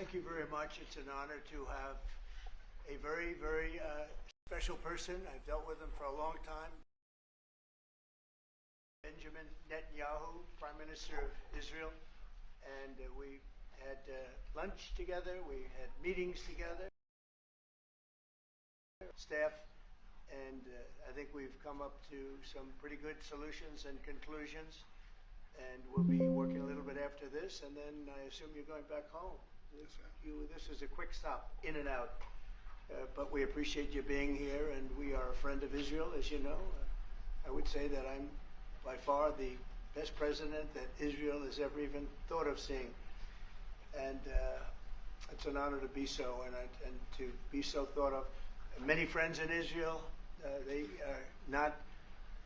thank you very much. It's an honor to have a very, very special person. I've dealt with him for a long time. Benjamin Netanyahu, Prime Minister of Israel, and we had lunch together, we had meetings together, staff, and I think we've come up to some pretty good solutions and conclusions, and we'll be working a little bit after this, and then I assume you're going back home. Yes, sir. This is a quick stop, in and out, but we appreciate you being here, and we are a friend of Israel, as you know. I would say that I'm by far the best president that Israel has ever even thought of seeing. And it's an honor to be so, and to be so thought of. Many friends in Israel, they are not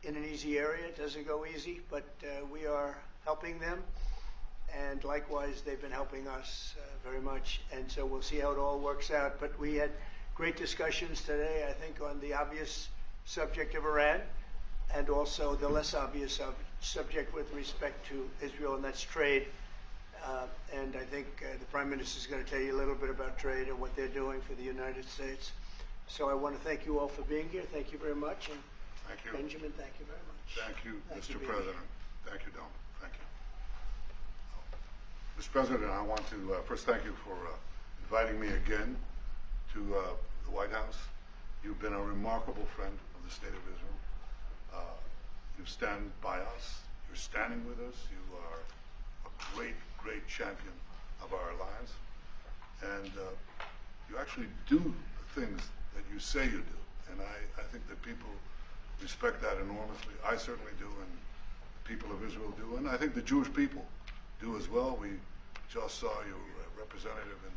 in an easy area. It doesn't go easy, but we are helping them. And likewise, they've been helping us very much. And so we'll see how it all works out. But we had great discussions today, I think, on the obvious subject of Iran, and also the less obvious subject with respect to Israel, and that's trade. And I think the Prime Minister is going to tell you a little bit about trade and what they're doing for the United States. So I want to thank you all for being here. Thank you very much. And thank you. Benjamin, thank you very much. Thank you, Mr. President. Thank you, Don. Thank you. Mr. President, I want to first thank you for inviting me again to the White House. You've been a remarkable friend of the State of Israel. You stand by us. You're standing with us. You are a great, great champion of our alliance. And you actually do the things that you say you do. And I think that people respect that enormously. I certainly do, and the people of Israel do. And I think the Jewish people do as well. We just saw your representative in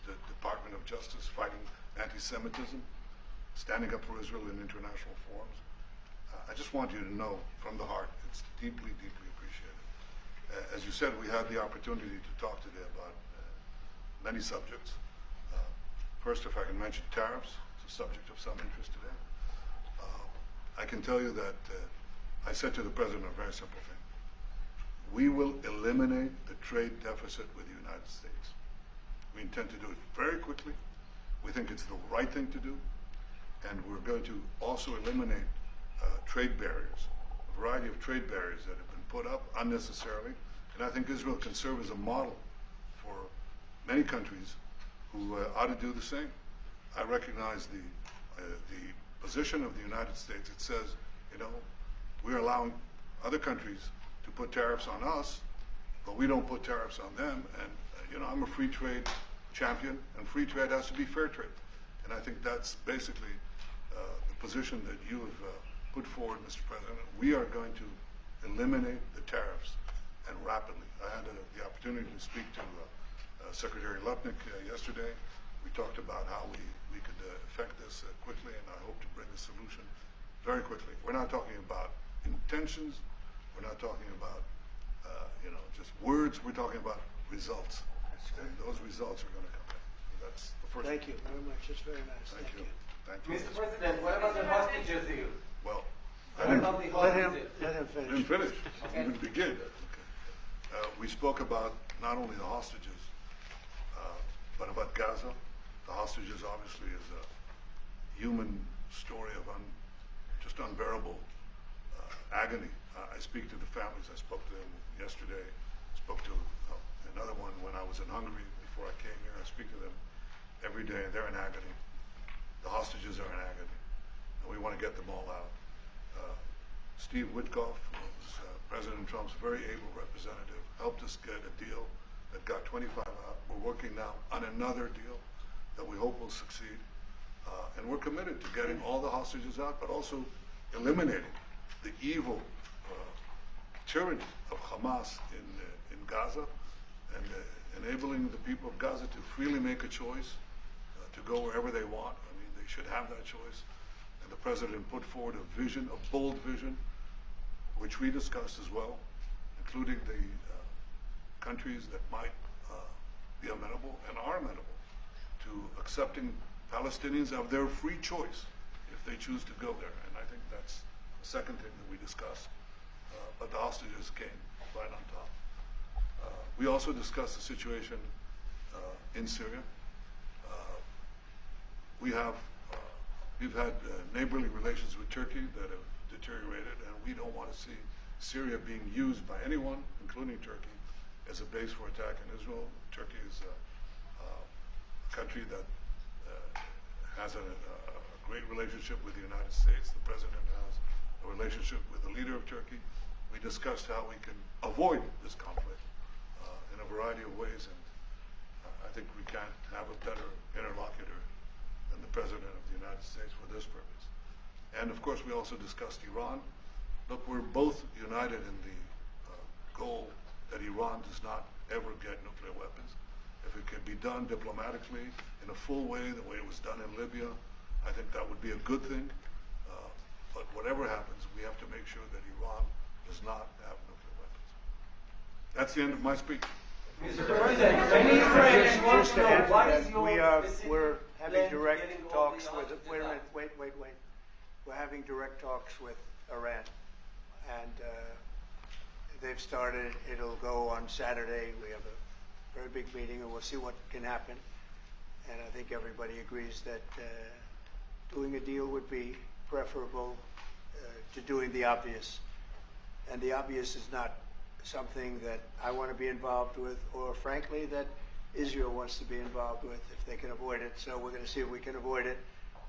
the Department of Justice fighting anti-Semitism, standing up for Israel in international forums. I just want you to know from the heart, it's deeply, deeply appreciated. As you said, we had the opportunity to talk today about many subjects. First, if I can mention tariffs, it's a subject of some interest today. I can tell you that I said to the President a very simple thing. We will eliminate the trade deficit with the United States. We intend to do it very quickly. We think it's the right thing to do. And we're going to also eliminate trade barriers, a variety of trade barriers that have been put up unnecessarily. And I think Israel can serve as a model for many countries who ought to do the same. I recognize the position of the United States. It says, you know, we're allowing other countries to put tariffs on us, but we don't put tariffs on them. And, you know, I'm a free trade champion, and free trade has to be fair trade. And I think that's basically the position that you have put forward, Mr. President. We are going to eliminate the tariffs, and rapidly. I had the opportunity to speak to Secretary Lutnick yesterday. We talked about how we could effect this quickly, and I hope to bring a solution very quickly. We're not talking about intentions. We're not talking about you know, just words. We're talking about results. And those results are going to come in. So that's the first. Thank you very much. It's very nice. Thank you. Thank you. Mr. President, what about the hostages here? Well, What about the Let him hostages? finish. didn't finish. Okay. Even begin. We spoke about not only the hostages, but about Gaza. The hostages obviously is a human story of just unbearable agony. I speak to the families. I spoke to them yesterday. I spoke to another one when I was in Hungary before I came here. I speak to them every day. They're in agony. The hostages are in agony, and we want to get them all out. Steve Witkoff was President Trump's very able representative, helped us get a deal that got 25 out. We're working now on another deal that we hope will succeed. And we're committed to getting all the hostages out, but also eliminating the evil tyranny of Hamas in Gaza, and enabling the people of Gaza to freely make a choice, to go wherever they want. I mean, they should have that choice. And the President put forward a vision, a bold vision, which we discussed as well, including the countries that might be amenable and are amenable to accepting Palestinians of their free choice if they choose to go there. And I think that's the second thing that we discussed. But the hostages came right on top. We also discussed the situation in Syria. We've had neighborly relations with Turkey that have deteriorated, and we don't want to see Syria being used by anyone, including Turkey, as a base for attack in Israel. Turkey is a country that has a great relationship with the United States. The president has a relationship with the leader of Turkey. We discussed how we can avoid this conflict in a variety of ways, and I think we can't have a better interlocutor than the president of the United States for this purpose. And of course, we also discussed Iran. Look, we're both united in the goal that Iran does not ever get nuclear weapons. If it could be done diplomatically in a full way, the way it was done in Libya, I think that would be a good thing. But whatever happens, we have to make sure that Iran does not have nuclear weapons. That's the end of my speech. Mr. President, any Israelis want Just to to know add to what that, is your we're specific having plan direct getting all talks the with, arms wait a to minute, wait. We're having direct talks with Iran. And they've started, it'll go on Saturday. We have a very big meeting, and we'll see what can happen. And I think everybody agrees that doing a deal would be preferable to doing the obvious. And the obvious is not something that I want to be involved with, or frankly, that Israel wants to be involved with if they can avoid it. So we're going to see if we can avoid it.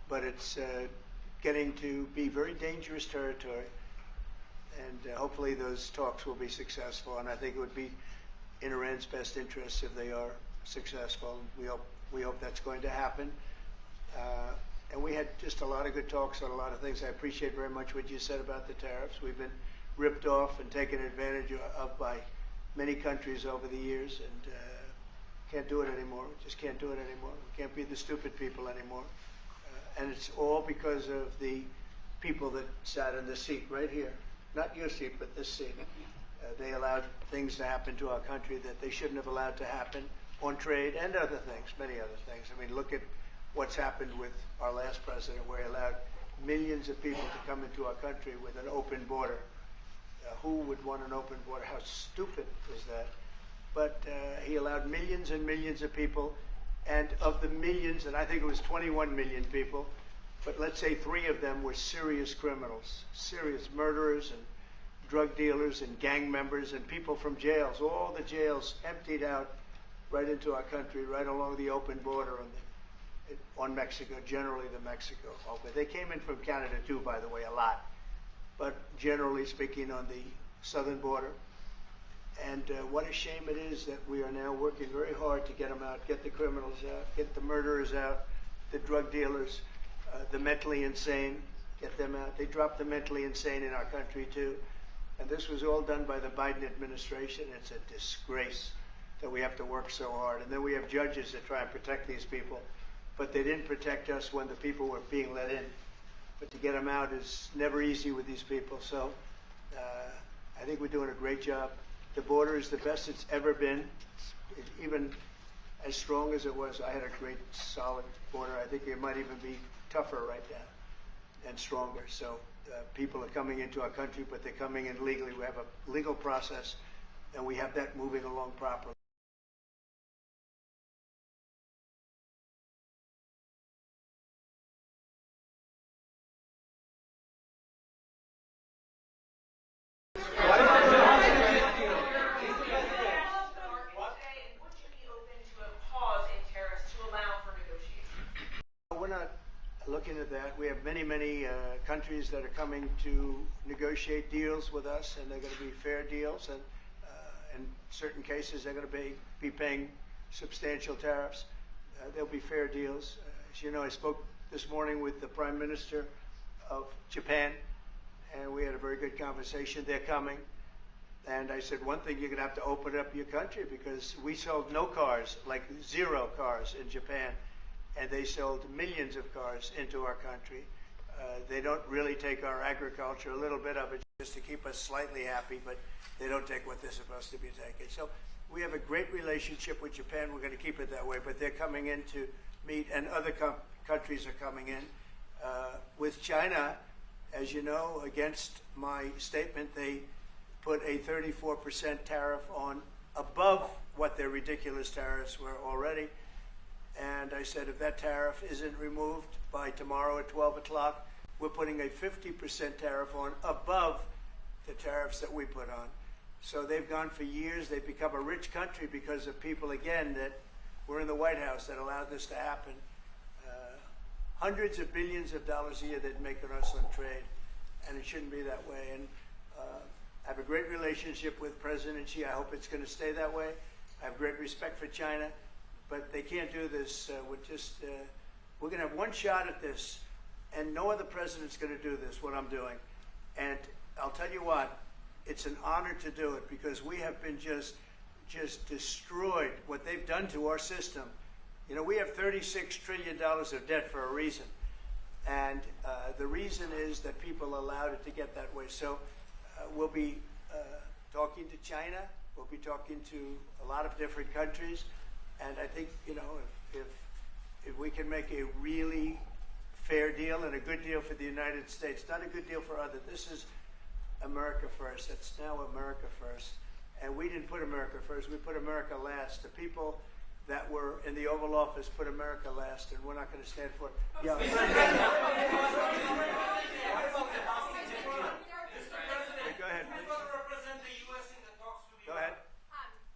But it's getting to be very dangerous territory. And hopefully those talks will be successful. And I think it would be in Iran's best interest if they are successful. We hope that's going to happen. And we had just a lot of good talks on a lot of things. I appreciate very much what you said about the tariffs. We've been ripped off and taken advantage of by many countries over the years, and can't do it anymore. We just can't do it anymore. We can't be the stupid people anymore. And it's all because of the people that sat in the seat right here. Not your seat, but this seat. They allowed things to happen to our country that they shouldn't have allowed to happen on trade and other things, many other things. I mean, look at what's happened with our last president, where he allowed millions of people to come into our country with an open border. Who would want an open border? How stupid is that? But he allowed millions and millions of people, and of the millions, and I think it was 21 million people, but let's say 3 of them were serious criminals, serious murderers and drug dealers and gang members and people from jails. All the jails emptied out right into our country, right along the open border on Mexico, generally the Mexico. But they came in from Canada too, by the way, a lot. But generally speaking, on the southern border. And what a shame it is that we are now working very hard to get them out, get the criminals out, get the murderers out, the drug dealers, the mentally insane, get them out. They dropped the mentally insane in our country too. And this was all done by the Biden administration. It's a disgrace that we have to work so hard. And then we have judges that try and protect these people. But they didn't protect us when the people were being let in. But to get them out is never easy with these people. So I think we're doing a great job. The border is the best it's ever been. It's even as strong as it was. I had a great, solid border. I think it might even be tougher right now and stronger. So people are coming into our country, but they're coming in legally. We have a legal process, and we have that moving along properly. We're not looking at that. We have many countries that are coming to negotiate deals with us, and they're going to be fair deals. And in certain cases, they're going to be paying substantial tariffs. There'll be fair deals. As you know, I spoke this morning with the Prime Minister of Japan, and we had a very good conversation. They're coming. And I said, one thing, you're going to have to open up your country, because we sold no cars, like 0 cars in Japan. And they sold millions of cars into our country. They don't really take our agriculture, a little bit of it, just to keep us slightly happy, but they don't take what they're supposed to be taking. So we have a great relationship with Japan. We're going to keep it that way, but they're coming in to meet, and other countries are coming in. With China, as you know, against my statement, they put a 34% tariff on above what their ridiculous tariffs were already. And I said, if that tariff isn't removed by tomorrow at 12 o'clock, we're putting a 50% tariff on above the tariffs that we put on. So they've gone for years. They've become a rich country because of people, again, that were in the White House that allowed this to happen. Hundreds of billions of dollars a year they'd make on us on trade, and it shouldn't be that way. And I have a great relationship with President Xi. I hope it's going to stay that way. I have great respect for China, but they can't do this. We're going to have one shot at this, and no other president's going to do this, what I'm doing. And I'll tell you what, it's an honor to do it because we have been just destroyed, what they've done to our system. You know, we have $36 trillion of debt for a reason. And the reason is that people allowed it to get that way. So we'll be talking to China. We'll be talking to a lot of different countries. And I think, you know, if we can make a really fair deal and a good deal for the United States, not a good deal for others. This is America first. It's now America first. And we didn't put America first. We put America last. The people that were in the Oval Office put America last, and we're not going to stand for it. Yeah. Go ahead. Go ahead.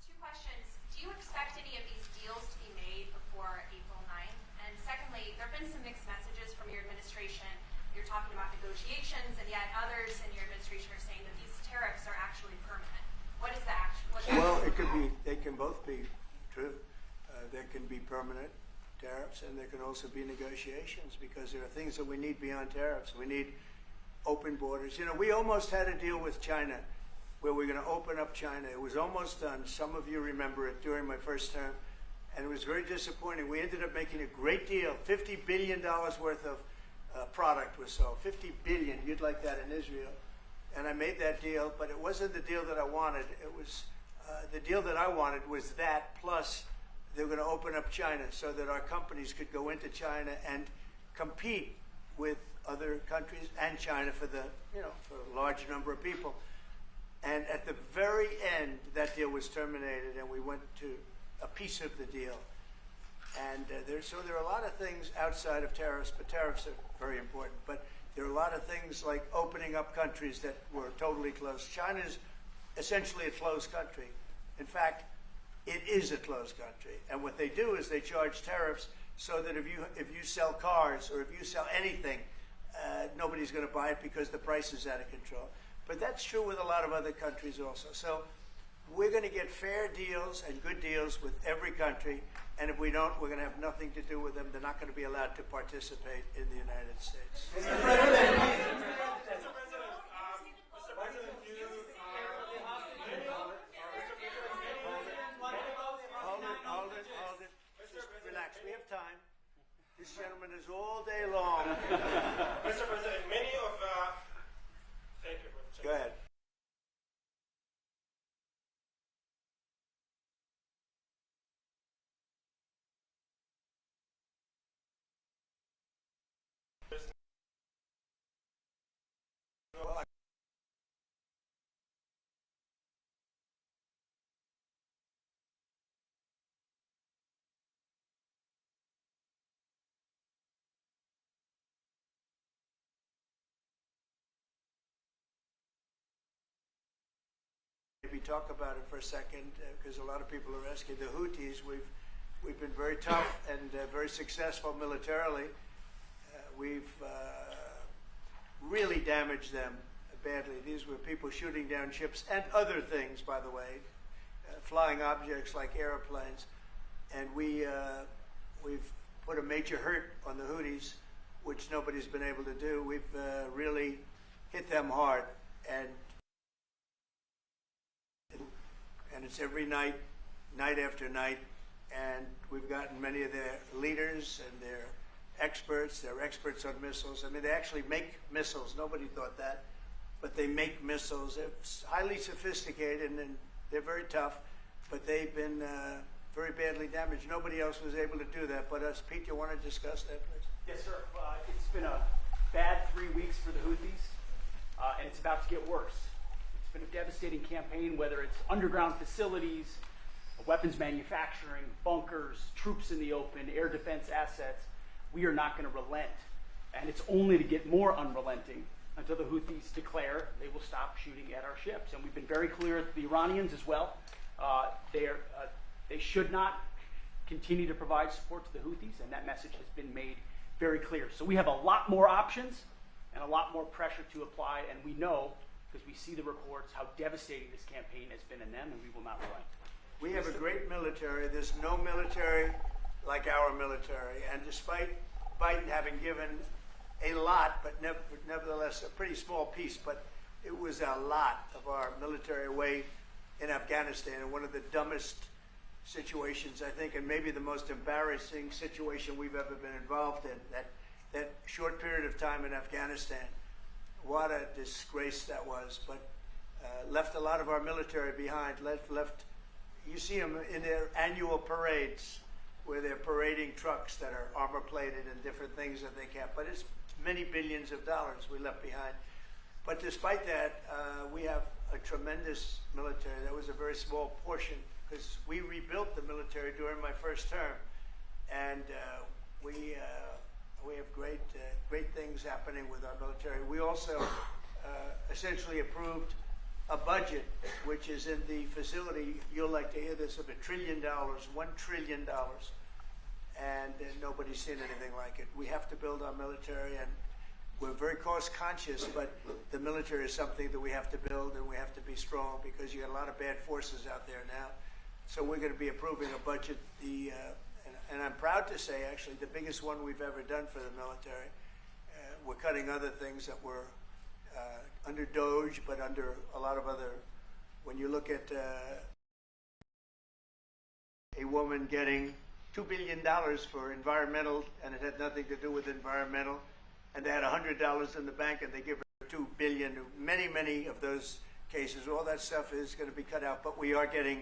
Two questions. Do you expect any of these deals to be made before April 9th? And secondly, there have been some mixed messages from your administration. You're talking about negotiations, and yet others in your administration are saying that these tariffs are actually permanent. What is the actual? Well, it could be. They can both be true. There can be permanent tariffs, and there can also be negotiations because there are things that we need beyond tariffs. We need open borders. You know, we almost had a deal with China where we're going to open up China. It was almost done. Some of you remember it during my first term, and it was very disappointing. We ended up making a great deal. $50 billion worth of product was sold. $50 billion. You'd like that in Israel. And I made that deal, but it wasn't the deal that I wanted. It was the deal that I wanted was that plus they were going to open up China so that our companies could go into China and compete with other countries and China for the, you know, for a large number of people. And at the very end, that deal was terminated, and we went to a piece of the deal. And there are a lot of things outside of tariffs, but tariffs are very important. But there are a lot of things like opening up countries that were totally closed. China's essentially a closed country. In fact, it is a closed country. And what they do is they charge tariffs so that if you sell cars or if you sell anything, nobody's going to buy it because the price is out of control. But that's true with a lot of other countries also. So we're going to get fair deals and good deals with every country. And if we don't, we're going to have nothing to do with them. They're not going to be allowed to participate in the United States. Mr. President, Hold it. Just relax. We have time. This gentleman is all day long. Mr. President, many of thank you. Go ahead. Maybe talk about it for a second, because a lot of people are asking. The Houthis, we've been very tough and very successful militarily. We've really damaged them badly. These were people shooting down ships and other things, by the way, flying objects like airplanes. And we've put a major hurt on the Houthis, which nobody's been able to do. We've really hit them hard, and it's every night, night after night, and we've gotten many of their leaders and their experts. They're experts on missiles. I mean, they actually make missiles. Nobody thought that, but they make missiles. They're highly sophisticated, and they're very tough, but they've been very badly damaged. Nobody else was able to do that but us. Pete, you want to discuss that, please? Yes, sir. It's been a bad 3 weeks for the Houthis, and it's about to get worse. It's been a devastating campaign, whether it's underground facilities, weapons manufacturing, bunkers, troops in the open, air defense assets. We are not going to relent. And it's only to get more unrelenting until the Houthis declare they will stop shooting at our ships. And we've been very clear at the Iranians as well. They should not continue to provide support to the Houthis, and that message has been made very clear. So we have a lot more options and a lot more pressure to apply, and we know, because we see the reports, how devastating this campaign has been in them, and we will not relent. We have a great military. There's no military like our military. And despite Biden having given a lot, but nevertheless a pretty small piece, but it was a lot of our military away in Afghanistan, and one of the dumbest situations, I think, and maybe the most embarrassing situation we've ever been involved in, that short period of time in Afghanistan. What a disgrace that was, but left a lot of our military behind, left you see them in their annual parades where they're parading trucks that are armor plated and different things that they can't, but it's many billions of dollars we left behind. But despite that, we have a tremendous military. That was a very small portion, because we rebuilt the military during my first term, and we have great things happening with our military. We also essentially approved a budget which is in the facility, you'll like to hear this, of $1 trillion, $1 trillion, and nobody's seen anything like it. We have to build our military, and we're very cost conscious, but the military is something that we have to build, and we have to be strong, because you got a lot of bad forces out there now. So we're going to be approving a budget, and I'm proud to say, actually, the biggest one we've ever done for the military. We're cutting other things that were under DOGE, but under a lot of other, when you look at a woman getting $2 billion for environmental, and it had nothing to do with environmental, and they had $100 in the bank, and they give her $2 billion. Many of those cases, all that stuff is going to be cut out, but we are getting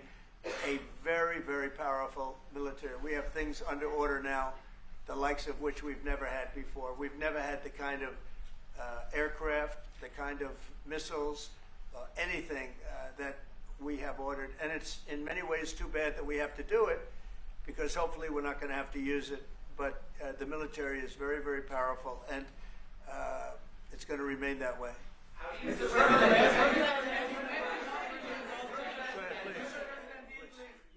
a very, very powerful military. We have things under order now, the likes of which we've never had before. We've never had the kind of aircraft, the kind of missiles, anything that we have ordered. And it's in many ways too bad that we have to do it, because hopefully we're not going to have to use it. But the military is very, very powerful, and it's going to remain that way. Mr. President,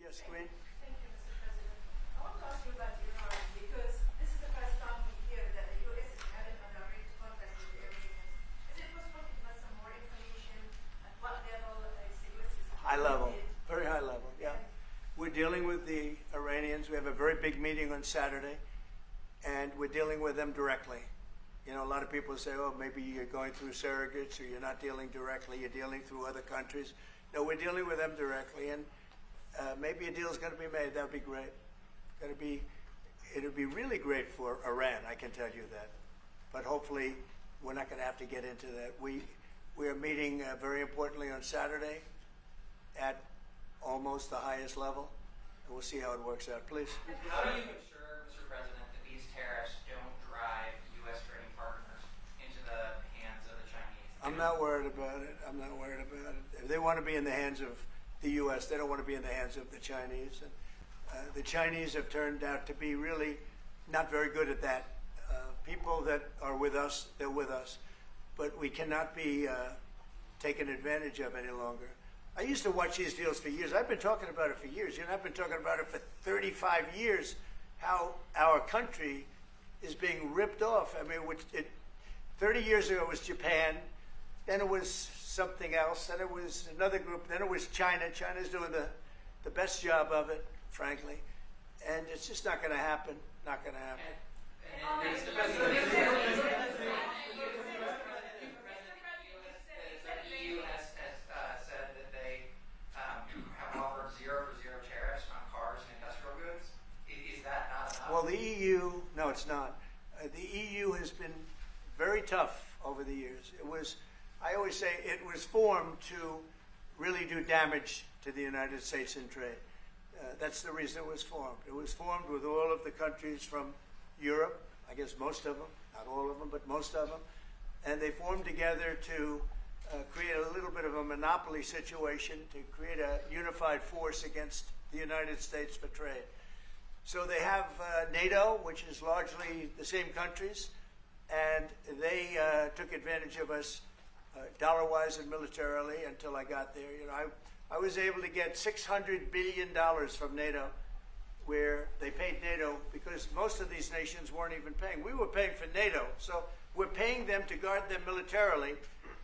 Yes, Green? Thank you, Mr. President. I want to ask you about Iran, because this is the first time we hear that the U.S. is having a direct contact with the Iranians. Is it possible to give us some more information at what level the U.S. is? High level, very high level, yeah. We're dealing with the Iranians. We have a very big meeting on Saturday, and we're dealing with them directly. You know, a lot of people say, oh, maybe you're going through surrogates, or you're not dealing directly, you're dealing through other countries. No, we're dealing with them directly, and maybe a deal is going to be made. That would be great. It would be really great for Iran, I can tell you that. But hopefully, we're not going to have to get into that. We are meeting very importantly on Saturday at almost the highest level, and we'll see how it works out. Please. How do you ensure, Mr. President, that these tariffs don't drive U.S. trading partners into the hands of the Chinese? I'm not worried about it. I'm not worried about it. If they want to be in the hands of the U.S., they don't want to be in the hands of the Chinese. And, the Chinese have turned out to be really not very good at that. People that are with us, they're with us. But we cannot be taken advantage of any longer. I used to watch these deals for years. I've been talking about it for years. You know, I've been talking about it for 35 years, how our country is being ripped off. I mean, 30 years ago it was Japan, then it was something else, then it was another group, then it was China. China's doing the best job of it, frankly. And it's just not going to happen, not going to happen. Mr. President, Well, the EU, no, it's not. The EU has been very tough over the years. I always say it was formed to really do damage to the United States in trade. That's the reason it was formed. It was formed with all of the countries from Europe, I guess most of them, not all of them, but most of them. And they formed together to create a little bit of a monopoly situation to create a unified force against the United States for trade. So they have NATO, which is largely the same countries, and they took advantage of us dollar-wise and militarily until I got there. You know, I was able to get $600 billion from NATO, where they paid NATO because most of these nations weren't even paying. We were paying for NATO, so we're paying them to guard them militarily,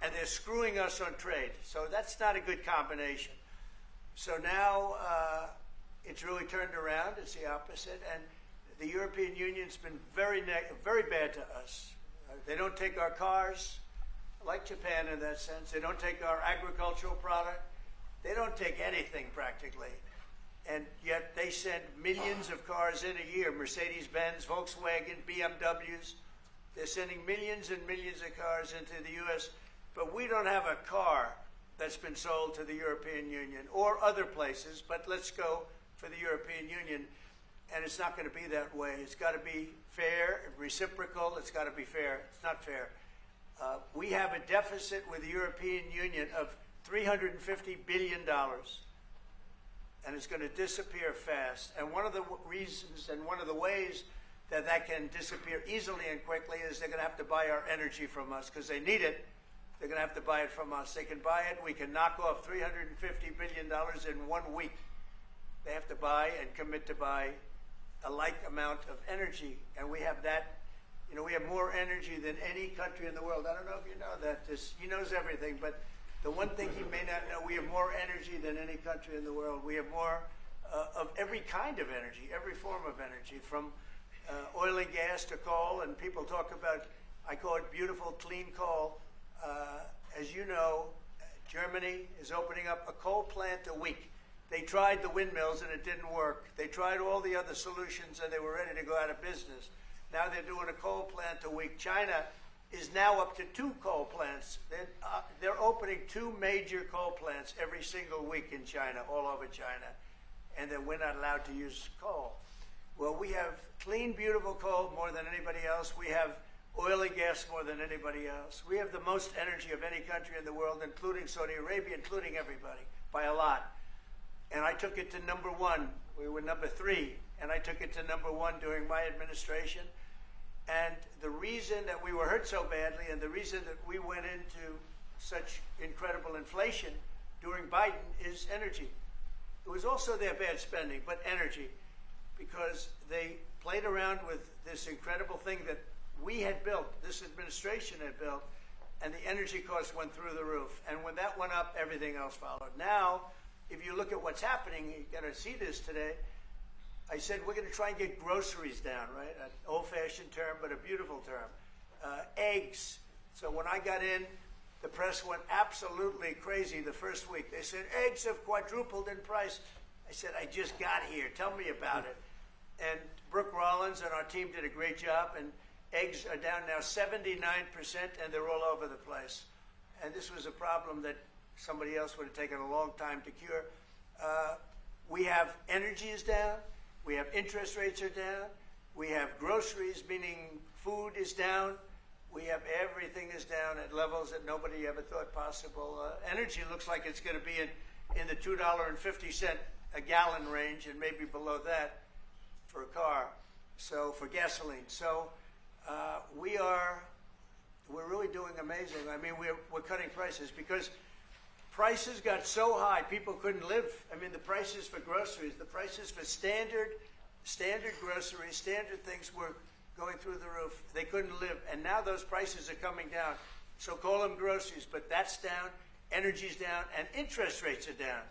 and they're screwing us on trade. So that's not a good combination. So now it's really turned around. It's the opposite. And the European Union's been very bad to us. They don't take our cars, like Japan in that sense. They don't take our agricultural product. They don't take anything practically. And yet they send millions of cars in a year, Mercedes-Benz, Volkswagen, BMWs. They're sending millions and millions of cars into the U.S., but we don't have a car that's been sold to the European Union or other places, but let's go for the European Union. And it's not going to be that way. It's got to be fair, reciprocal. It's got to be fair. It's not fair. We have a deficit with the European Union of $350 billion, and it's going to disappear fast. And one of the reasons and one of the ways that that can disappear easily and quickly is they're going to have to buy our energy from us because they need it. They're going to have to buy it from us. They can buy it. We can knock off $350 billion in 1 week. They have to buy and commit to buy a like amount of energy, and we have that. You know, we have more energy than any country in the world. I don't know if you know that. He knows everything, but the one thing he may not know, we have more energy than any country in the world. We have more of every kind of energy, every form of energy, from oil and gas to coal. And people talk about, I call it beautiful, clean coal. As you know, Germany is opening up a coal plant a week. They tried the windmills and it didn't work. They tried all the other solutions and they were ready to go out of business. Now they're doing a coal plant a week. China is now up to 2 coal plants. They're opening 2 major coal plants every single week in China, all over China. And then we're not allowed to use coal. Well, we have clean, beautiful coal more than anybody else. We have oil and gas more than anybody else. We have the most energy of any country in the world, including Saudi Arabia, including everybody, by a lot. And I took it to number 1. We were number 3, and I took it to number 1 during my administration. And the reason that we were hurt so badly and the reason that we went into such incredible inflation during Biden is energy. It was also their bad spending, but energy, because they played around with this incredible thing that we had built, this administration had built, and the energy costs went through the roof. And when that went up, everything else followed. Now, if you look at what's happening, you're going to see this today. I said we're going to try and get groceries down, right? An old-fashioned term, but a beautiful term. Eggs. So when I got in, the press went absolutely crazy the first week. They said, eggs have quadrupled in price. I said, I just got here. Tell me about it. And Brooke Rollins and our team did a great job, and eggs are down now 79%, and they're all over the place. And this was a problem that somebody else would have taken a long time to cure. We have energy is down. We have interest rates are down. We have groceries, meaning food is down. We have everything is down at levels that nobody ever thought possible. Energy looks like it's going to be in the $2.50 a gallon range and maybe below that for a car, so for gasoline. So we're really doing amazing. I mean, we're cutting prices because prices got so high, people couldn't live. I mean, the prices for groceries, the prices for standard groceries, standard things were going through the roof. They couldn't live. And now those prices are coming down. So call them groceries, but that's down, energy's down, and interest rates are down.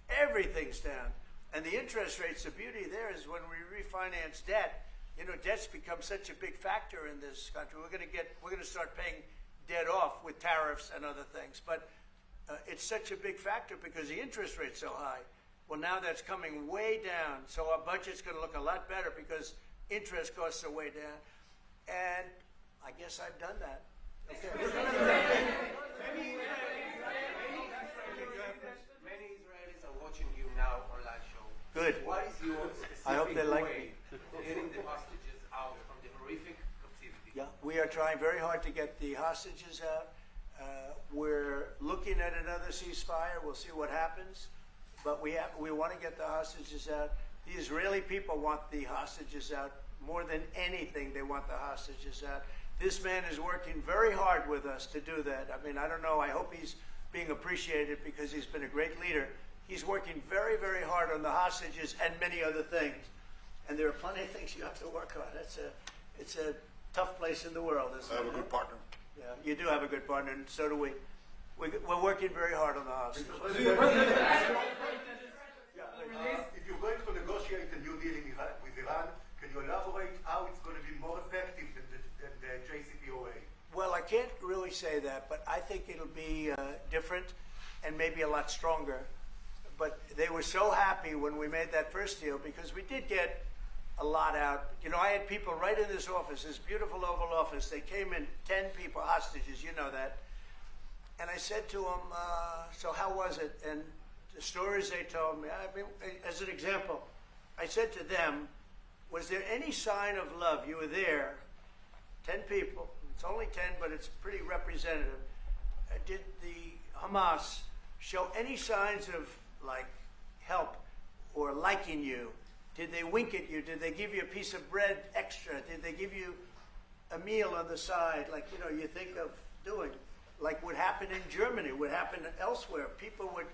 Everything's down. And the interest rates, the beauty there is when we refinance debt, you know, debt's become such a big factor in this country. We're going to start paying debt off with tariffs and other things. But it's such a big factor because the interest rate's so high. Well, now that's coming way down, so our budget's going to look a lot better because interest costs are way down. And I guess I've done that. Okay. Many Israelis are watching you now on live show. Good. What is your specific I hope they like way of getting the hostages out from the horrific captivity? Yeah, we are trying very hard to get the hostages out. We're looking at another ceasefire. We'll see what happens. But we want to get the hostages out. The Israeli people want the hostages out more than anything. They want the hostages out. This man is working very hard with us to do that. I mean, I don't know. I hope he's being appreciated because he's been a great leader. He's working very, very hard on the hostages and many other things. And there are plenty of things you have to work on. It's a tough place in the world, isn't it? I have a good partner. Yeah, you do have a good partner, and so do we. We're working very hard on the hostages. If you're going to negotiate a new deal with Iran, can you elaborate how it's going to be more effective than the JCPOA? Well, I can't really say that, but I think it'll be different and maybe a lot stronger. But they were so happy when we made that first deal because we did get a lot out. You know, I had people right in this office, this beautiful Oval Office. They came in, 10 people, hostages, you know that. And I said to them, so how was it? And the stories they told me, I mean, as an example, I said to them, was there any sign of love? You were there, 10 people. It's only 10, but it's pretty representative. Did the Hamas show any signs of, like, help or liking you? Did they wink at you? Did they give you a piece of bread extra? Did they give you a meal on the side, like, you know, you think of doing? Like what happened in Germany, what happened elsewhere. People would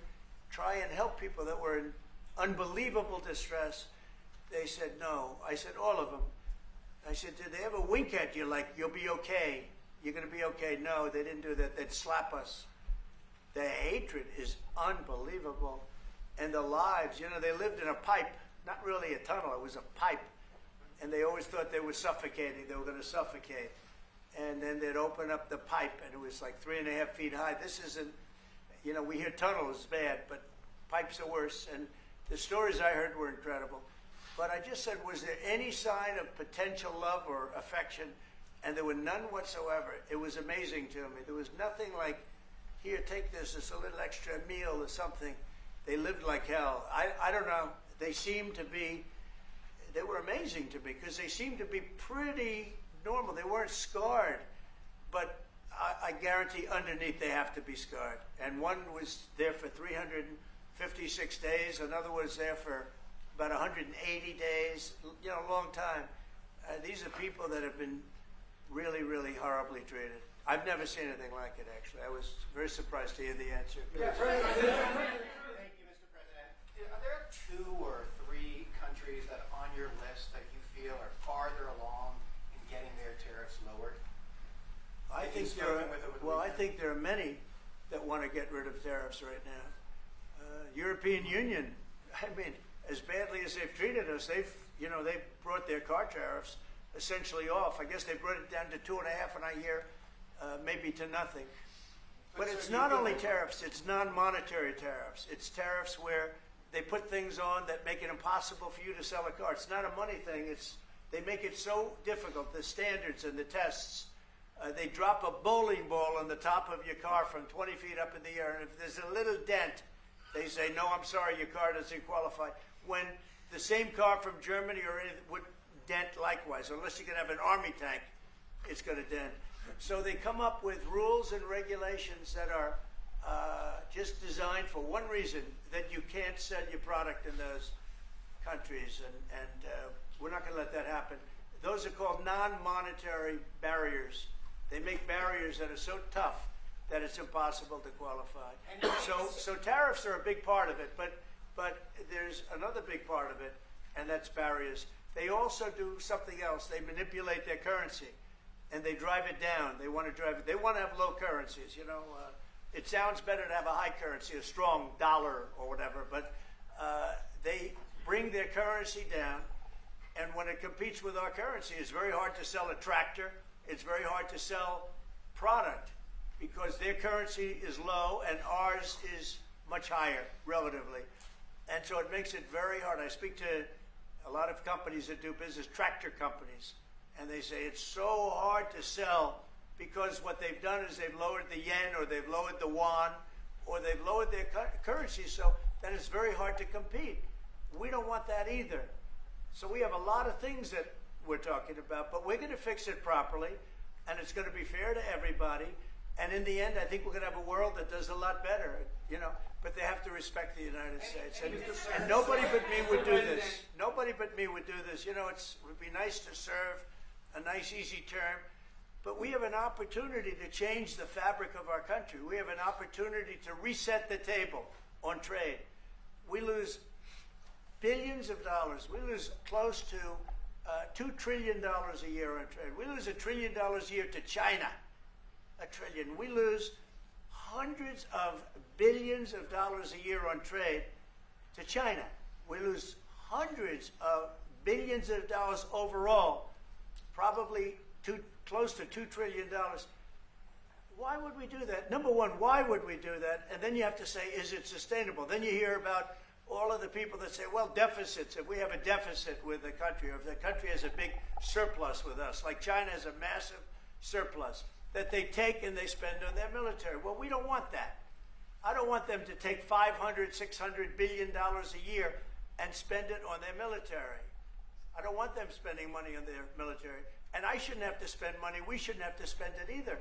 try and help people that were in unbelievable distress. They said no. I said all of them. I said, did they ever wink at you like, you'll be okay? You're going to be okay? No, they didn't do that. They'd slap us. The hatred is unbelievable. And the lives, you know, they lived in a pipe. Not really a tunnel, it was a pipe. And they always thought they were suffocating. They were going to suffocate. And then they'd open up the pipe, and it was like 3.5 feet high. This isn't, you know, we hear tunnels bad, but pipes are worse. And the stories I heard were incredible. But I just said, was there any sign of potential love or affection? And there were none whatsoever. It was amazing to me. There was nothing like, here, take this, it's a little extra meal or something. They lived like hell. I don't know. They seemed to be, they were amazing to me because they seemed to be pretty normal. They weren't scarred, but I guarantee underneath they have to be scarred. And one was there for 356 days. Another was there for about 180 days, you know, a long time. These are people that have been really, really horribly treated. I've never seen anything like it, actually. I was very surprised to hear the answer. Thank you, Mr. President. Are there 2 or 3 countries that are on your list that you feel are farther along in getting their tariffs lowered? I think there are many that want to get rid of tariffs right now. European Union, I mean, as badly as they've treated us, they've brought their car tariffs essentially off. I guess they brought it down to 2.5, and I hear maybe to nothing. But it's not only tariffs, it's non-monetary tariffs. It's tariffs where they put things on that make it impossible for you to sell a car. It's not a money thing. They make it so difficult, the standards and the tests. They drop a bowling ball on the top of your car from 20 feet up in the air, and if there's a little dent, they say, no, I'm sorry, your car doesn't qualify. When the same car from Germany or anything would dent likewise. Unless you can have an army tank, it's going to dent. So they come up with rules and regulations that are just designed for one reason, that you can't sell your product in those countries. And we're not going to let that happen. Those are called non-monetary barriers. They make barriers that are so tough that it's impossible to qualify. So tariffs are a big part of it, but there's another big part of it, and that's barriers. They also do something else. They manipulate their currency, and they drive it down. They want to drive it. They want to have low currencies. You know, it sounds better to have a high currency, a strong dollar or whatever, but they bring their currency down, and when it competes with our currency, it's very hard to sell a tractor. It's very hard to sell product because their currency is low and ours is much higher relatively. And so it makes it very hard. I speak to a lot of companies that do business, tractor companies, and they say it's so hard to sell because what they've done is they've lowered the yen or they've lowered the yuan or they've lowered their currency, so that it's very hard to compete. We don't want that either. So we have a lot of things that we're talking about, but we're going to fix it properly, and it's going to be fair to everybody, And in the end, I think we're going to have a world that does a lot better, you know. But they have to respect the United States. And nobody but me would do this. Nobody but me would do this. You know, it would be nice to serve a nice, easy term. But we have an opportunity to change the fabric of our country. We have an opportunity to reset the table on trade. We lose billions of dollars. We lose close to $2 trillion a year on trade. We lose $1 trillion a year to China. $1 trillion. We lose hundreds of billions of dollars a year on trade to China. We lose hundreds of billions of dollars overall, probably close to $2 trillion. Why would we do that? Number one, why would we do that? And then you have to say, is it sustainable? Then you hear about all of the people that say, well, deficits. If we have a deficit with the country, or if the country has a big surplus with us, like China has a massive surplus that they take and they spend on their military. Well, we don't want that. I don't want them to take $500, $600 billion a year and spend it on their military. I don't want them spending money on their military. And I shouldn't have to spend money. We shouldn't have to spend it either.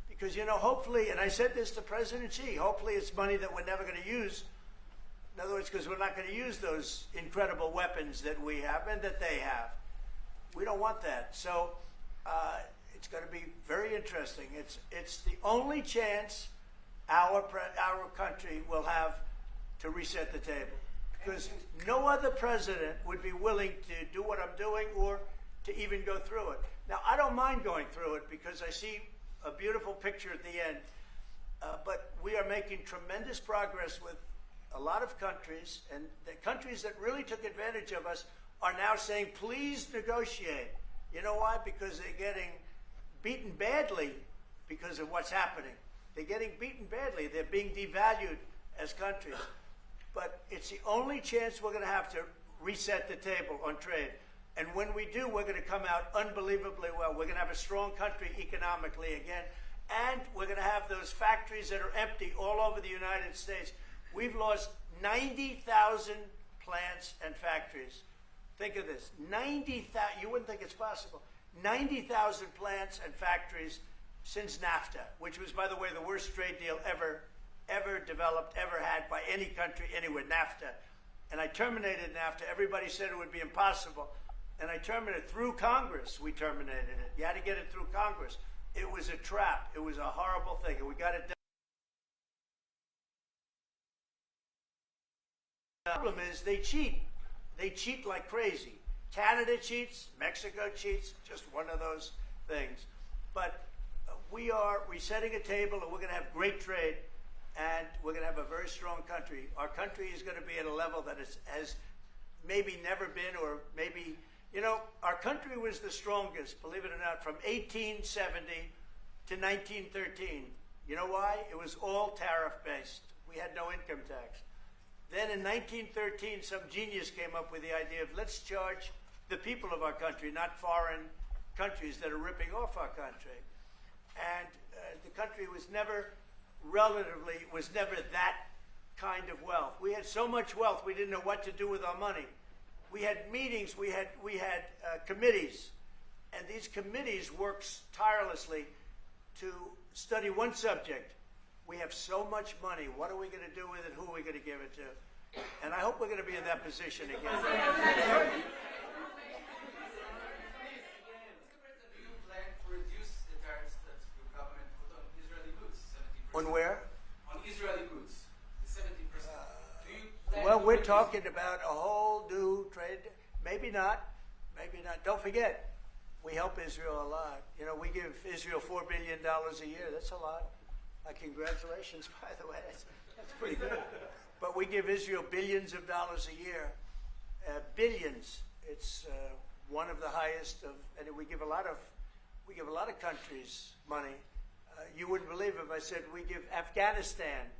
Because, you know, hopefully, and I said this to President Xi, hopefully it's money that we're never going to use. In other words, because we're not going to use those incredible weapons that we have and that they have. We don't want that. So it's going to be very interesting. It's the only chance our country will have to reset the table. Because no other president would be willing to do what I'm doing or to even go through it. Now, I don't mind going through it because I see a beautiful picture at the end. But we are making tremendous progress with a lot of countries, and the countries that really took advantage of us are now saying, please negotiate. You know why? Because they're getting beaten badly because of what's happening. They're getting beaten badly. They're being devalued as countries. But it's the only chance we're going to have to reset the table on trade. And when we do, we're going to come out unbelievably well. We're going to have a strong country economically again. And we're going to have those factories that are empty all over the United States. We've lost 90,000 plants and factories. Think of this, 90,000, you wouldn't think it's possible. 90,000 plants and factories since NAFTA, which was, by the way, the worst trade deal ever developed, ever had by any country anywhere, NAFTA. And I terminated NAFTA. Everybody said it would be impossible. And I terminated it through Congress. We terminated it. You had to get it through Congress. It was a trap. It was a horrible thing. And we got it done. The problem is they cheat. They cheat like crazy. Canada cheats. Mexico cheats. Just one of those things. But we are resetting a table, and we're going to have great trade. And we're going to have a very strong country. Our country is going to be at a level that has maybe never been, or maybe, you know, our country was the strongest, believe it or not, from 1870 to 1913. You know why? It was all tariff-based. We had no income tax. Then in 1913, some genius came up with the idea of let's charge the people of our country, not foreign countries that are ripping off our country. And the country was never that kind of wealth. We had so much wealth, we didn't know what to do with our money. We had meetings, we had committees, and these committees worked tirelessly to study one subject. We have so much money. What are we going to do with it? Who are we going to give it to? And I hope we're going to be in that position again. Mr. President, do you plan to reduce the tariffs that your government put on Israeli goods, 70%? On where? On Israeli goods, the 70%. Do you plan Well, to we're reduce talking about a whole new trade. Maybe not. Maybe not. Don't forget, we help Israel a lot. You know, we give Israel $4 billion a year. That's a lot. Congratulations, by the way. That's pretty good. But we give Israel billions of dollars a year. Billions. It's one of the highest of, and we give a lot of countries money. You wouldn't believe if I said we give Afghanistan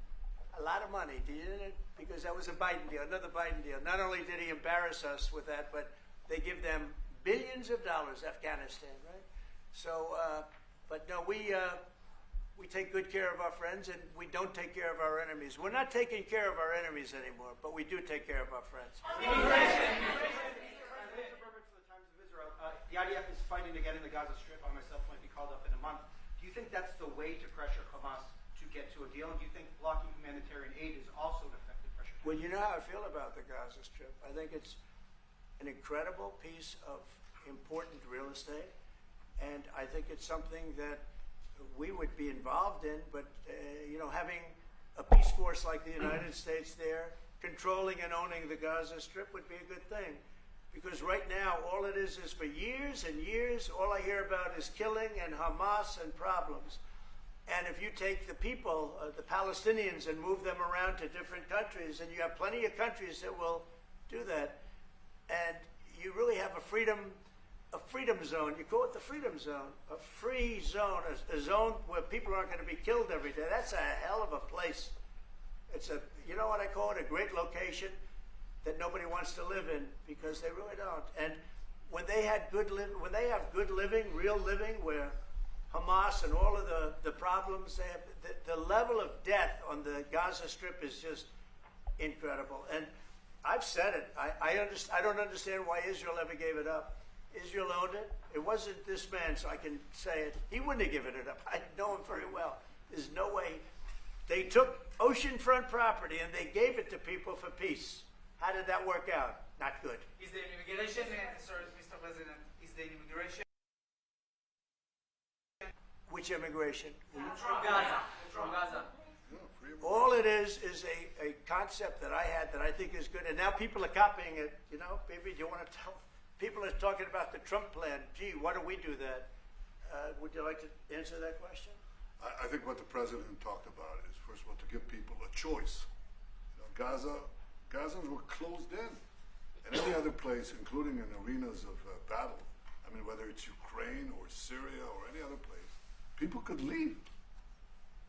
a lot of money. Do you? Because that was a Biden deal, another Biden deal. Not only did he embarrass us with that, but they give them billions of dollars, Afghanistan, right? So, but no, we take good care of our friends, and we don't take care of our enemies. We're not taking care of our enemies anymore, but we do take care of our friends. The IDF is fighting to get in the Gaza Strip. I myself might be called up in a month. Do Do you think that's the way to pressure Hamas to get to a deal? And do you think blocking humanitarian aid is also an effective pressure? Well, you know how I feel about the Gaza Strip. I think it's an incredible piece of important real estate, and I think it's something that we would be involved in, but having a peace force like the United States there, controlling and owning the Gaza Strip would be a good thing. Because right now, all it is for years and years, all I hear about is killing and Hamas and problems. And if you take the people, the Palestinians, and move them around to different countries, and you have plenty of countries that will do that, and you really have a freedom zone. You call it the freedom zone, a free zone, a zone where people aren't going to be killed every day. That's a hell of a place. It's you know what I call it, a great location that nobody wants to live in, because they really don't. And when they have good living, real living, where Hamas and all of the problems they have, the level of death on the Gaza Strip is just incredible. And I've said it. I don't understand why Israel ever gave it up. Israel owned it. It wasn't this man, so I can say it. He wouldn't have given it up. I know him very well. There's no way. They took oceanfront property and they gave it to people for peace. How did that work out? Not good. Is the immigration, sorry, Mr. President, is the immigration? Which immigration? From Gaza. From Gaza. All it is a concept that I had that I think is good, and now people are copying it. Maybe do you want to tell? People are talking about the Trump plan. Gee, why don't we do that? Would you like to answer that question? I think what the president talked about is, first of all, to give people a choice. Gazans were closed in. And any other place, including in arenas of battle, I mean, whether it's Ukraine or Syria or any other place, people could leave.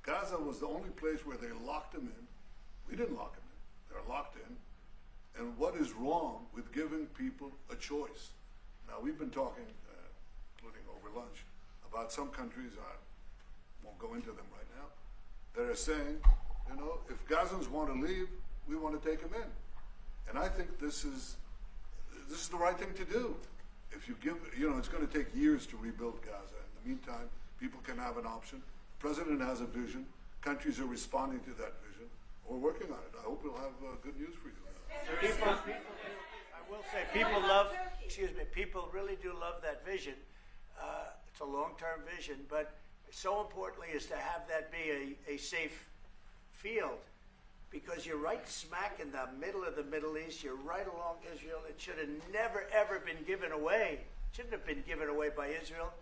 Gaza was the only place where they locked them in. We didn't lock them in. They're locked in. And what is wrong with giving people a choice? Now, we've been talking, including over lunch, about some countries, I won't go into them right now, that are saying, if Gazans want to leave, we want to take them in. And I think this is the right thing to do. If you give, it's going to take years to rebuild Gaza. In the meantime, people can have an option. The president has a vision. Countries are responding to that vision. We're working on it. I hope we'll have good news for you. I will say, people really do love that vision. It's a long-term vision, but so importantly is to have that be a safe field, because you're right smack in the middle of the Middle East. You're right along Israel. It should have never, ever been given away. It shouldn't have been given away by Israel.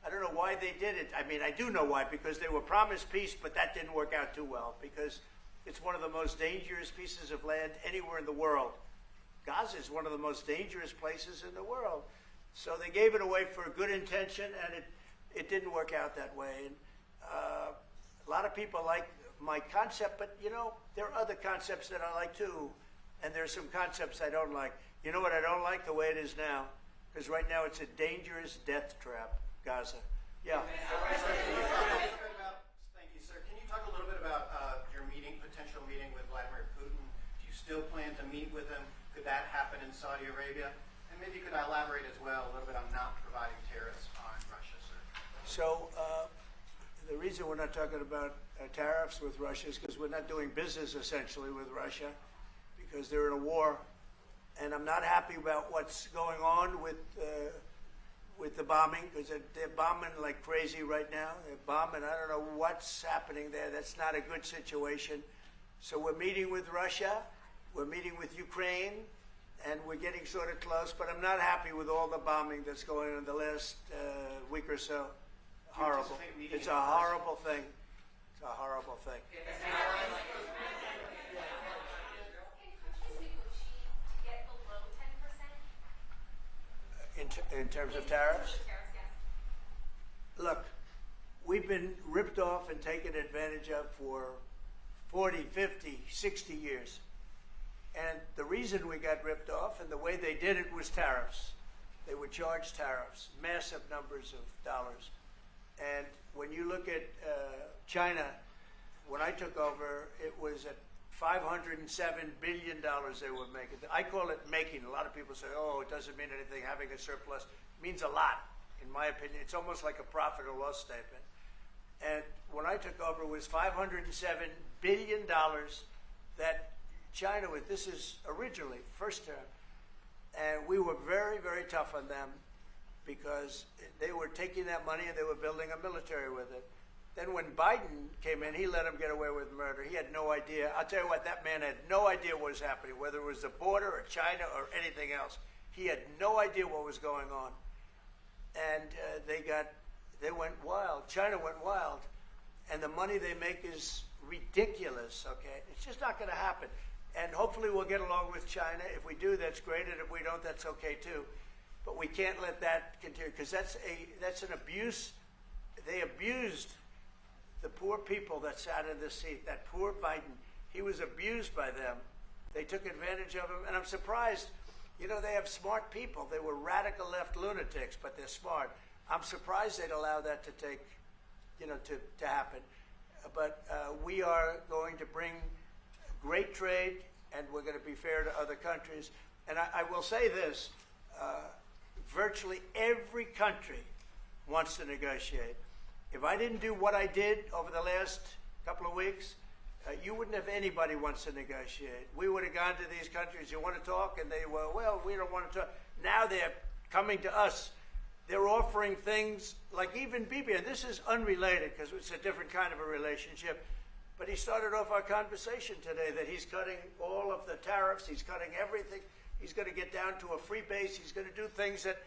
I don't know why they did it. I mean, I do know why, because they were promised peace, but that didn't work out too well, because it's one of the most dangerous pieces of land anywhere in the world. Gaza is one of the most dangerous places in the world. So they gave it away for a good intention, and it didn't work out that way. And a lot of people like my concept, but there are other concepts that I like too, and there's some concepts I don't like. You know what I don't like? The way it is now, because right now it's a dangerous death trap, Gaza. Yeah. Thank you, sir. Can you talk a little bit about your potential meeting with Vladimir Putin? Do you still plan to meet with him? Could that happen in Saudi Arabia? And maybe you could elaborate as well a little bit on not providing tariffs on Russia, sir. So the reason we're not talking about tariffs with Russia is because we're not doing business essentially with Russia, because they're in a war, and I'm not happy about what's going on with the bombing, because they're bombing like crazy right now. They're bombing. I don't know what's happening there. That's not a good situation. So we're meeting with Russia. We're meeting with Ukraine, and we're getting sort of close, but I'm not happy with all the bombing that's going on in the last week or so. Horrible. It's a horrible thing. It's a horrible thing. Can countries negotiate to get below 10%? In terms of tariffs? Yes. Look, we've been ripped off and taken advantage of for 40, 50, 60 years. And the reason we got ripped off and the way they did it was tariffs. They would charge tariffs, massive numbers of dollars. And when you look at China, when I took over, it was at $507 billion they were making. I call it making. A lot of people say, oh, it doesn't mean anything, having a surplus. It means a lot, in my opinion. It's almost like a profit or loss statement. And when I took over, it was $507 billion that China was, this is originally, first term. And we were very, very tough on them because they were taking that money and they were building a military with it. Then when Biden came in, he let them get away with murder. He had no idea. I'll tell you what, that man had no idea what was happening, whether it was the border or China or anything else. He had no idea what was going on. And they went wild. China went wild. And the money they make is ridiculous, okay? It's just not going to happen. And hopefully we'll get along with China. If we do, that's great. And if we don't, that's okay too. But we can't let that continue because that's an abuse. They abused the poor people that sat in this seat. That poor Biden, he was abused by them. They took advantage of him. And I'm surprised, you know, they have smart people. They were radical left lunatics, but they're smart. I'm surprised they'd allow that to take, you know, to happen. But we are going to bring great trade, and we're going to be fair to other countries. And I will say this, virtually every country wants to negotiate. If I didn't do what I did over the last couple of weeks, you wouldn't have anybody wants to negotiate. We would have gone to these countries, you want to talk? And they were, well, we don't want to talk. Now they're coming to us. They're offering things like even Bibi, and this is unrelated because it's a different kind of a relationship, but he started off our conversation today that he's cutting all of the tariffs, he's cutting everything, he's going to get down to a free base, he's going to do things that,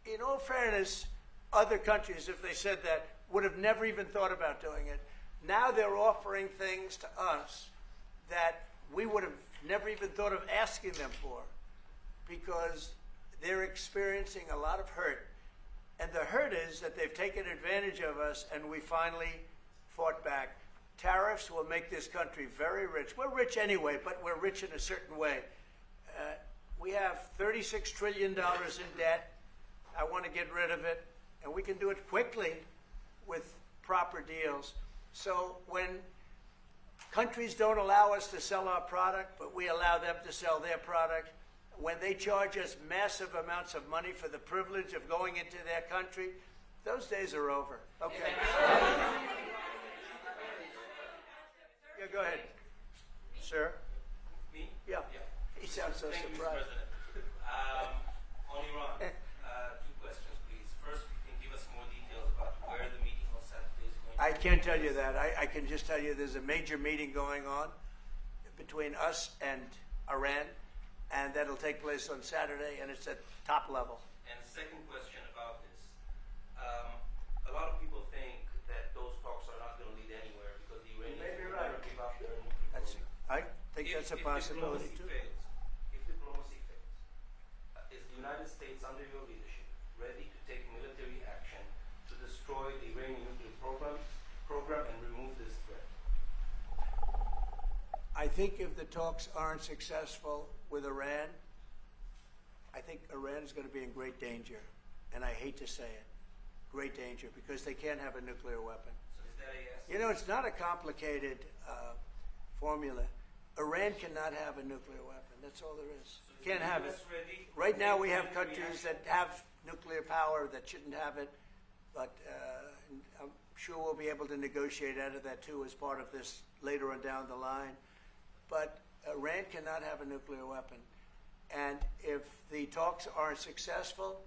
in all fairness, other countries, if they said that, would have never even thought about doing it. Now they're offering things to us that we would have never even thought of asking them for because they're experiencing a lot of hurt. And the hurt is that they've taken advantage of us and we finally fought back. Tariffs will make this country very rich. We're rich anyway, but we're rich in a certain way. We have $36 trillion in debt. I want to get rid of it. And we can do it quickly with proper deals. So when countries don't allow us to sell our product, but we allow them to sell their product, when they charge us massive amounts of money for the privilege of going into their country, those days are over. Okay. Yeah, go ahead. Sir? Me? Yeah. He sounds so Thank surprised. you, Mr. President. On Iran, two questions, please. First, you can give us more details about where the meeting on Saturday is going to be. I can't tell you that. I can just tell you there's a major meeting going on between us and Iran, and that'll take place on Saturday, and it's at top level. And second question about this. A lot of people think that those talks are not going to lead anywhere because the Iranians will never give up their nuclear program. I think that's a possibility too. If diplomacy fails, is the United States under your leadership ready to take military action to destroy the Iranian nuclear program and remove this threat? I think if the talks aren't successful with Iran, I think Iran is going to be in great danger. And I hate to say it, great danger, because they can't have a nuclear weapon. So is that a yes? You know, it's not a complicated formula. Iran cannot have a nuclear weapon. That's all there is. So is Can't the have US it. ready to Right now take we have military countries action? that have nuclear power that shouldn't have it, but I'm sure we'll be able to negotiate out of that too as part of this later on down the line. But Iran cannot have a nuclear weapon. And if the talks aren't successful,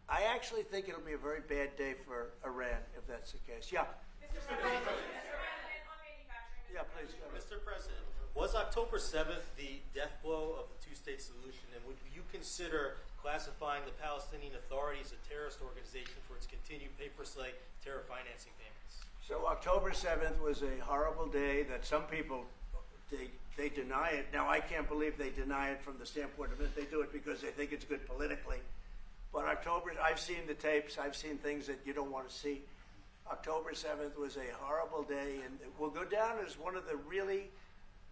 I actually think it'll be a very bad day for Iran if that's the case. Yeah. Mr. President, on manufacturing. Yeah, please. Go ahead. Mr. President, was October 7th the death blow of the two-state solution, and would you consider classifying the Palestinian Authority as a terrorist organization for its continued pay-for-slay terror financing payments? So October 7th was a horrible day that some people, they deny it. Now, I can't believe they deny it from the standpoint of it. They do it because they think it's good politically. But October, I've seen the tapes. I've seen things that you don't want to see. October 7th was a horrible day, and it will go down as one of the really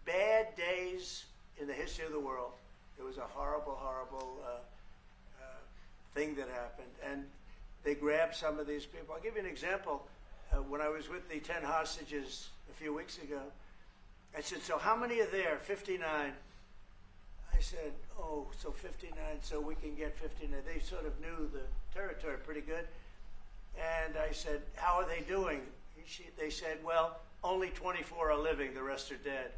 bad days in the history of the world. It was a horrible, horrible thing that happened. And they grabbed some of these people. I'll give you an example. When I was with the 10 hostages a few weeks ago, I said, so how many are there? 59. I said, oh, so 59, so we can get 59. They sort of knew the territory pretty good. And I said, how are they doing? They said, well, only 24 are living, the rest are dead.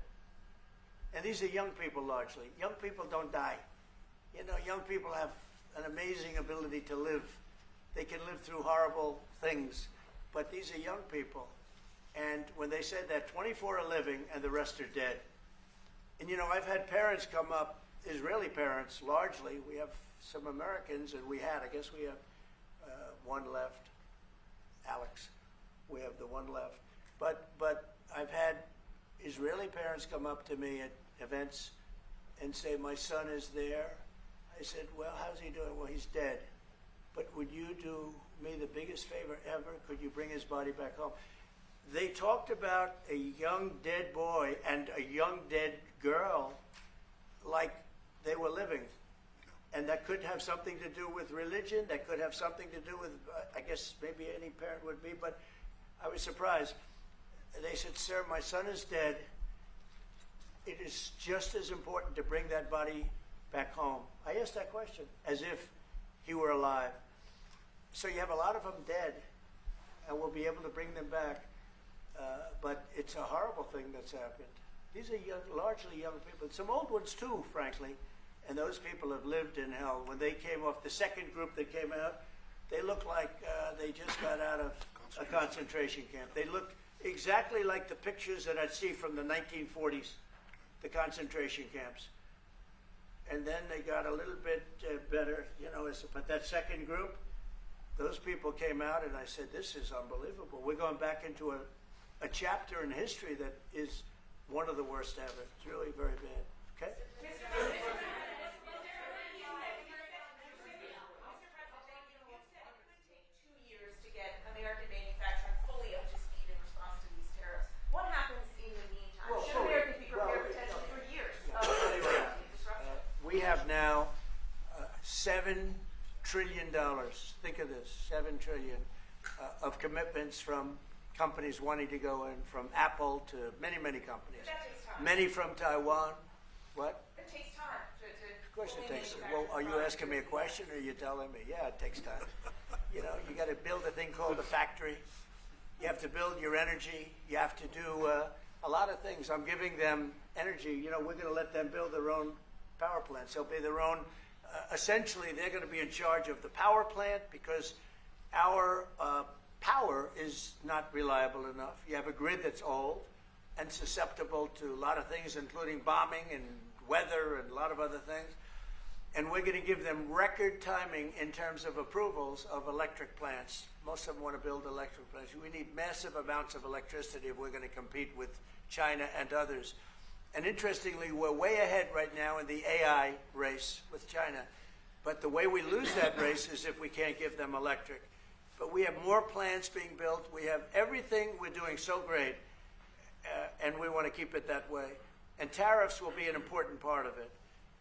And these are young people largely. Young people don't die. You know, young people have an amazing ability to live. They can live through horrible things, but these are young people. And when they said that 24 are living and the rest are dead. And you know, I've had parents come up, Israeli parents largely. We have some Americans, and I guess we have one left. Alex, we have the one left. But I've had Israeli parents come up to me at events and say, my son is there. I said, well, how's he doing? Well, he's dead. But would you do me the biggest favor ever? Could you bring his body back home? They talked about a young dead boy and a young dead girl like they were living. And that could have something to do with religion. That could have something to do with, I guess maybe any parent would be, but I was surprised. They said, sir, my son is dead. It is just as important to bring that body back home. I asked that question as if he were alive. So you have a lot of them dead, and we'll be able to bring them back. But it's a horrible thing that's happened. These are largely young people. Some old ones too, frankly. And those people have lived in hell. When they came off, the second group that came out, they looked like they just got out of a concentration camp. They looked exactly like the pictures that I'd see from the 1940s, the concentration camps. And then they got a little bit better, you know. But that second group, those people came out, and I said, this is unbelievable. We're going back into a chapter in history that is one of the worst ever. It's really very bad. Okay? We have now $7 trillion. Think of this, $7 trillion of commitments from companies wanting to go in, from Apple to many, many companies. But that takes time. Many from Taiwan. What? It takes time Of course it takes time. Well, are you asking me a question, or are you telling me? Yeah, it takes time. You know, you got to build a thing called a factory. You have to build your energy. You have to do a lot of things. I'm giving them energy. You know, we're going to let them build their own power plants. They'll be their own. Essentially, they're going to be in charge of the power plant because our power is not reliable enough. You have a grid that's old and susceptible to a lot of things, including bombing and weather and a lot of other things. And we're going to give them record timing in terms of approvals of electric plants. Most of them want to build electric plants. We need massive amounts of electricity if we're going to compete with China and others. And interestingly, we're way ahead right now in the AI race with China. But the way we lose that race is if we can't give them electric. But we have more plants being built. We have everything. We're doing so great. And we want to keep it that way. And tariffs will be an important part of it.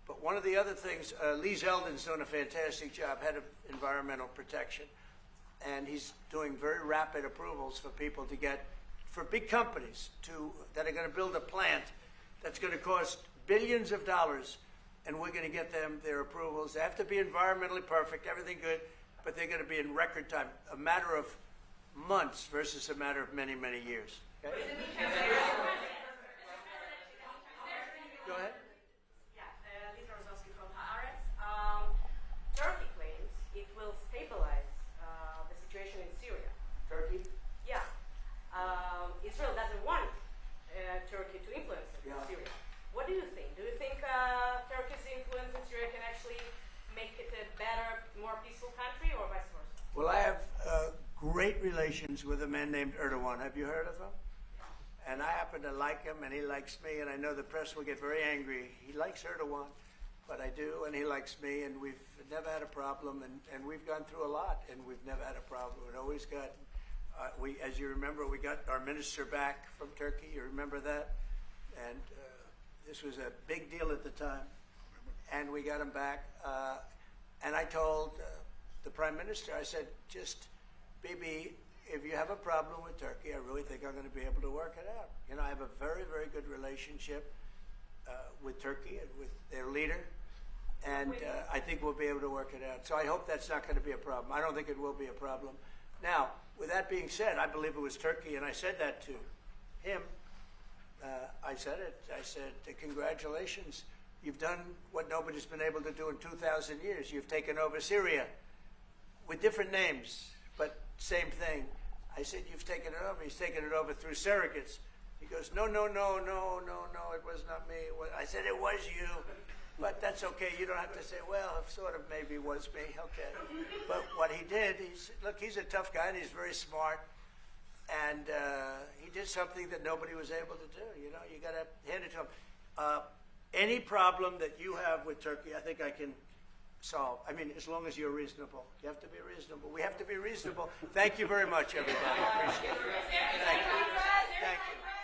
But one of the other things, Lee Zeldin's doing a fantastic job, head of environmental protection. And he's doing very rapid approvals for people to get, for big companies that are going to build a plant that's going to cost billions of dollars, and we're going to get them their approvals. They have to be environmentally perfect, everything good, but they're going to be in record time, a matter of months versus a matter of many, many years. Okay? Go ahead. Turkey claims it will stabilize the situation in Syria. Turkey? Yeah. Israel doesn't want Turkey to influence Syria. What do you think? Do you think Turkey's influence in Syria can actually make it a better, more peaceful country, or vice versa? Well, I have great relations with a man named Erdogan. Have you heard of him? And I happen to like him, and he likes me, and I know the press will get very angry. He likes Erdogan, but I do, and he likes me, and we've never had a problem, and we've gone through a lot, and we've never had a problem. We've always got, as you remember, we got our minister back from Turkey. You remember that? And this was a big deal at the time, and we got him back. And I told the prime minister, I said, just, Bibi, if you have a problem with Turkey, I really think I'm going to be able to work it out. You know, I have a very, very good relationship with Turkey and with their leader, and I think we'll be able to work it out. So I hope that's not going to be a problem. I don't think it will be a problem. Now, with that being said, I believe it was Turkey, and I said that to him. I said it. I said, congratulations. You've done what nobody's been able to do in 2,000 years. You've taken over Syria with different names, but same thing. I said, you've taken it over. He's taken it over through surrogates. He goes, no, it was not me. I said, it was you. But that's okay. You don't have to say, well, it sort of maybe was me. Okay. But what he did, look, he's a tough guy, and he's very smart. And he did something that nobody was able to do. You know, you got to hand it to him. Any problem that you have with Turkey, I think I can solve. I mean, as long as you're reasonable. You have to be reasonable. We have to be reasonable. Thank you very much, everybody. Appreciate it. Thank you. Thank you.